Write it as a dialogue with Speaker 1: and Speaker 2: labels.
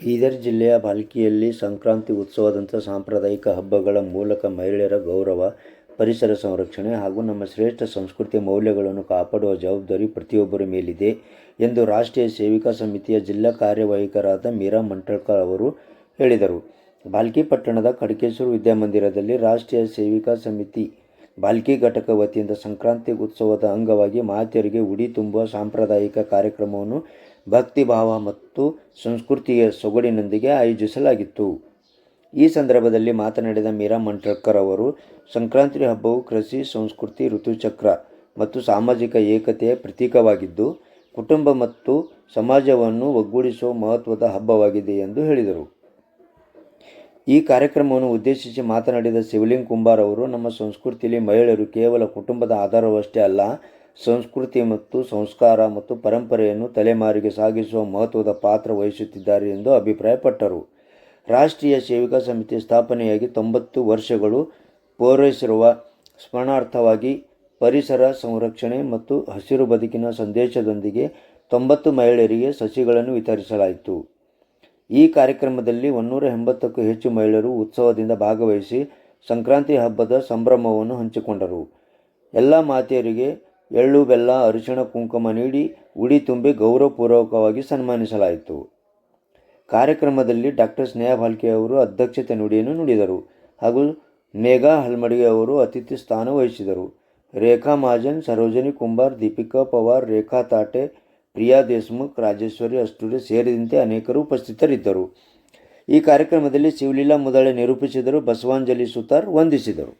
Speaker 1: ಬೀದರ್ ಜಿಲ್ಲೆಯ ಭಾಲ್ಕಿಯಲ್ಲಿ ಸಂಕ್ರಾಂತಿ ಉತ್ಸವದಂಥ ಸಾಂಪ್ರದಾಯಿಕ ಹಬ್ಬಗಳ ಮೂಲಕ ಮಹಿಳೆಯರ ಗೌರವ, ಪರಿಸರ ಸಂರಕ್ಷಣೆ ಹಾಗೂ ನಮ್ಮ ಶ್ರೇಷ್ಠ ಸಂಸ್ಕೃತಿಯ ಮೌಲ್ಯಗಳನ್ನು ಕಾಪಾಡುವ ಜವಾಬ್ದಾರಿ ಪ್ರತಿಯೊಬ್ಬರ ಮೇಲಿದೆ ಎಂದು ರಾಷ್ಟ್ರೀಯ ಸೇವಿಕಾ ಸಮಿತಿಯ ಜಿಲ್ಲಾ ಕಾರ್ಯವಾಹಕರಾದ ಮೀರಾ ಮಂಟಳ್ಕರ್ ಅವರು ಹೇಳಿದರು. ಭಾಲ್ಕಿ ಪಟ್ಟಣದ ಖಡ್ಗೇಶ್ವರ ವಿದ್ಯಾಮಂದಿರದಲ್ಲಿ ರಾಷ್ಟ್ರೀಯ ಸೇವಿಕಾ ಸಮಿತಿ ಭಾಲ್ಕಿ ಘಟಕ ವತಿಯಿಂದ ಸಂಕ್ರಾಂತಿ ಉತ್ಸವದ ಅಂಗವಾಗಿ ಮಾತೆಯರಿಗೆ ಉಡಿ ತುಂಬುವ ಸಾಂಪ್ರದಾಯಿಕ ಕಾರ್ಯಕ್ರಮವನ್ನು ಭಕ್ತಿ ಭಾವ ಮತ್ತು ಸಂಸ್ಕೃತಿಯ ಸೊಗಡಿನೊಂದಿಗೆ ಆಯೋಜಿಸಲಾಗಿತ್ತು. ಈ ಸಂದರ್ಭದಲ್ಲಿ ಮಾತನಾಡಿದ ಮೀರಾ ಮಂಟಳ್ಕರ್ ಅವರು, ಸಂಕ್ರಾಂತಿ ಹಬ್ಬವು ಕೃಷಿ, ಸಂಸ್ಕೃತಿ, ಋತುಚಕ್ರ ಮತ್ತು ಸಾಮಾಜಿಕ ಏಕತೆಯ ಪ್ರತೀಕವಾಗಿದ್ದು, ಕುಟುಂಬ ಮತ್ತು ಸಮಾಜವನ್ನು ಒಗ್ಗೂಡಿಸುವ ಮಹತ್ವದ ಹಬ್ಬವಾಗಿದೆ ಎಂದು ಹೇಳಿದರು. ಈ ಕಾರ್ಯಕ್ರಮವನ್ನು ಉದ್ದೇಶಿಸಿ ಮಾತನಾಡಿದ ಶಿವಲಿಂಗ್ ಕುಂಬಾರ್ ಅವರು, ನಮ್ಮ ಸಂಸ್ಕೃತಿಯಲ್ಲಿ ಮಹಿಳೆಯರು ಕೇವಲ ಕುಟುಂಬದ ಆಧಾರವಷ್ಟೇ ಅಲ್ಲ, ಸಂಸ್ಕೃತಿ ಮತ್ತು ಸಂಸ್ಕಾರ ಮತ್ತು ಪರಂಪರೆಯನ್ನು ತಲೆಮಾರಿಗೆ ಸಾಗಿಸುವ ಮಹತ್ವದ ಪಾತ್ರ ವಹಿಸುತ್ತಿದ್ದಾರೆ ಎಂದು ಅಭಿಪ್ರಾಯಪಟ್ಟರು. ರಾಷ್ಟ್ರೀಯ ಸೇವಿಕಾ ಸಮಿತಿ ಸ್ಥಾಪನೆಯಾಗಿ 90 ವರ್ಷಗಳು ಪೂರೈಸಿರುವ ಸ್ಮರಣಾರ್ಥವಾಗಿ ಪರಿಸರ ಸಂರಕ್ಷಣೆ ಮತ್ತು ಹಸಿರು ಬದುಕಿನ ಸಂದೇಶದೊಂದಿಗೆ 90 ಮಹಿಳೆಯರಿಗೆ ಸಸಿಗಳನ್ನು ವಿತರಿಸಲಾಯಿತು. ಈ ಕಾರ್ಯಕ್ರಮದಲ್ಲಿ 180ಕ್ಕೂ ಹೆಚ್ಚು ಮಹಿಳೆಯರು ಉತ್ಸವದಿಂದ ಭಾಗವಹಿಸಿ ಸಂಕ್ರಾಂತಿ ಹಬ್ಬದ ಸಂಭ್ರಮವನ್ನು ಹಂಚಿಕೊಂಡರು. ಎಲ್ಲ ಮಾತೆಯರಿಗೆ ಎಳ್ಳು, ಬೆಲ್ಲ, ಅರಿಶಿಣ, ಕುಂಕುಮ ನೀಡಿ ಉಡಿ ತುಂಬಿ ಗೌರವಪೂರ್ವಕವಾಗಿ ಸನ್ಮಾನಿಸಲಾಯಿತು. ಕಾರ್ಯಕ್ರಮದಲ್ಲಿ ಡಾಕ್ಟರ್ ಸ್ನೇಹಾ ಭಾಲ್ಕೆ ಅವರು ಅಧ್ಯಕ್ಷತೆ ನುಡಿಯನ್ನು ನುಡಿದರು ಹಾಗೂ ಮೇಘಾ ಹಲ್ಮಡಿಗೆ ಅವರು ಅತಿಥಿ ಸ್ಥಾನ ವಹಿಸಿದರು. ರೇಖಾ ಮಹಾಜನ್, ಸರೋಜಿನಿ ಕುಂಬಾರ್, ದೀಪಿಕಾ ಪವಾರ್, ರೇಖಾ ತಾಟೆ, ಪ್ರಿಯಾ ದೇಶಮುಖ್, ರಾಜೇಶ್ವರಿ ಅಷ್ಟೂರೆ ಸೇರಿದಂತೆ ಅನೇಕರು ಉಪಸ್ಥಿತರಿದ್ದರು. ಈ ಕಾರ್ಯಕ್ರಮದಲ್ಲಿ ಶಿವಲೀಲಾ ಮುದಳೆ ನಿರೂಪಿಸಿದರು. ಬಸವಾಂಜಲಿ ಸುತಾರ್ ವಂದಿಸಿದರು.